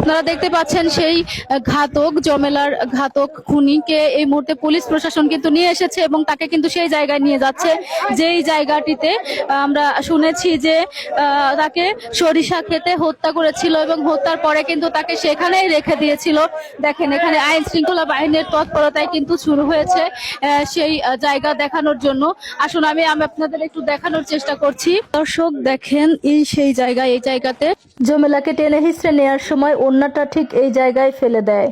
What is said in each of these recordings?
আপনারা দেখতে পাচ্ছেন সেই ঘাতক জমেলার ঘাতক খুনিকে এই মুহূর্তে পুলিশ প্রশাসন কিন্তু নিয়ে এসেছে এবং তাকে কিন্তু সেই জায়গায় নিয়ে যাচ্ছে যেই জায়গাটিতে আমরা শুনেছি যে তাকে সরিষা খেতে হত্যা করেছিল এবং হত্যার পরে কিন্তু তাকে সেখানেই রেখে দিয়েছিল। দেখেন এখানে আইন শৃঙ্খলা বাহিনীর তৎপরতায় কিন্তু শুরু হয়েছে সেই জায়গা দেখানোর জন্য। আসুন আমি আপনাদের একটু দেখানোর চেষ্টা করছি। দর্শক দেখেন এই সেই জায়গা, এই জায়গাতে জমেলাকে টেনে হিঁচড়ে নেওয়ার সময় ওড়নাটা ঠিক এই জায়গায় ফেলে দেয়।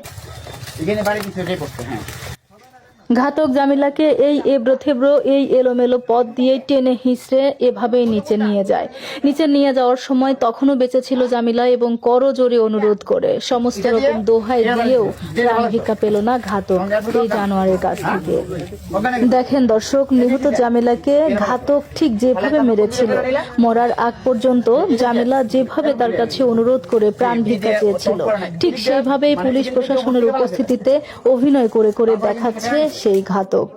ঘাতক জামিলাকে এই এবড়ো থেবড়ো এই এলোমেলো পথ দিয়ে টেনে হিঁচড়ে এভাবেই নিচে নিয়ে যায়। নিচে নিয়ে যাওয়ার সময় তখনও বেঁচে ছিল জামিলা এবং করজোরে অনুরোধ করে সমস্ত রকম দোহাই দিয়েও প্রাণ ভিক্ষা পেল না ঘাতক এই জানোয়ারের কাছ থেকে। দেখেন দর্শক, নিহত জামিলাকে ঘাতক ঠিক যেভাবে মেরেছিল, মরার আগ পর্যন্ত জামিলা যেভাবে তার কাছে অনুরোধ করে প্রাণ ভিক্ষা চেয়েছিল, ঠিক সেইভাবেই পুলিশ প্রশাসনের উপস্থিতিতে অভিনয় করে করে দেখাচ্ছে সেই ঘাতক।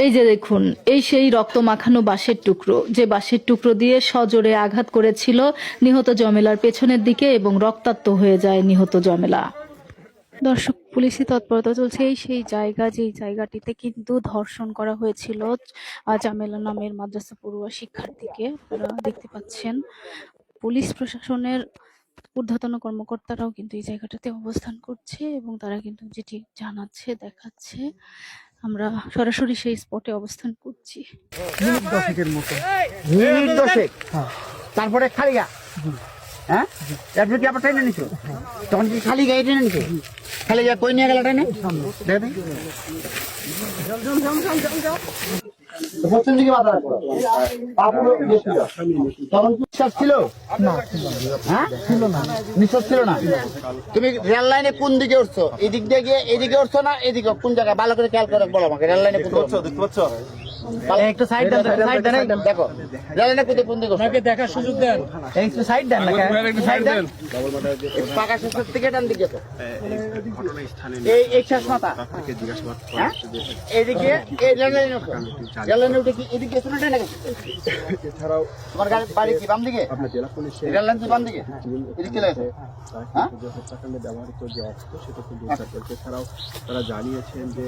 এই যে দেখুন, এই সেই রক্ত মাখানো বাঁশের টুকরো, যে বাঁশের টুকরো দিয়ে সজোরে আঘাত করেছিল নিহত জমেলার পেছনের দিকে এবং রক্তাক্ত হয়ে যায় নিহত জমেলা। দর্শক, পুলিশি তৎপরতা চলছে এই সেই জায়গা, যেই জায়গাটিতে কিন্তু ধর্ষণ করা হয়েছিল জামেলা নামের মাদ্রাসা পড়ুয়া শিক্ষার্থীকে। আপনারা দেখতে পাচ্ছেন পুলিশ প্রশাসনের ঊর্ধ্বতন কর্মকর্তারাও কিন্তু এই জায়গাটাতে অবস্থান করছে এবং তারা কিন্তু যেটি জানাচ্ছে, দেখাচ্ছে। আমরা সরাসরি সেই স্পটে অবস্থান করছি। তারপরে খালি গা, হ্যাঁ এরপর কি আবার ট্রেনে নিছো? তখন কি খালি গায়ে ট্রেনে নিছো? খালি গা কই নিয়ে গেল ট্রেনে? পশ্চিম দিকে মাথা রাখো। তখন কি নিঃশ্বাস ছিল? হ্যাঁ ছিল না, নিঃশ্বাস ছিল না। তুমি রেল লাইনে কোন দিকে উঠছো? এদিক দিয়ে গিয়ে এদিকে উঠছো না এদিকে? কোন জায়গায় ভালো করে খেয়াল করে বলো আমাকে। রেল লাইনে কোন দেখতে পাচ্ছ? একটু সাইড দেন, সাইড দেন, দেখো রেল লাইনে কোন দিকে উঠছো? আমাকে দেখার সুযোগ দেন, একটু সাইড দেন না, একটু সাইড দেন। পাকা শেষের থেকে ডান দিকে তো এই এক শেষ মাথা এদিকে এই রেল লাইনে উঠো। রেল লাইনে উঠে কি এদিকে গেছো না ট্রেনে গেছো? এছাড়াও তোমার বাড়ি কি বাম দিকে? আপনার জেলা পুলিশ রেল লাইন বাম দিকে এদিকে চলে গেছে। হ্যাঁ হত্যাকাণ্ডে ব্যবহৃত যে অস্ত্র সেটা কিন্তু উদ্ধার করেছে। এছাড়াও তারা জানিয়েছেন যে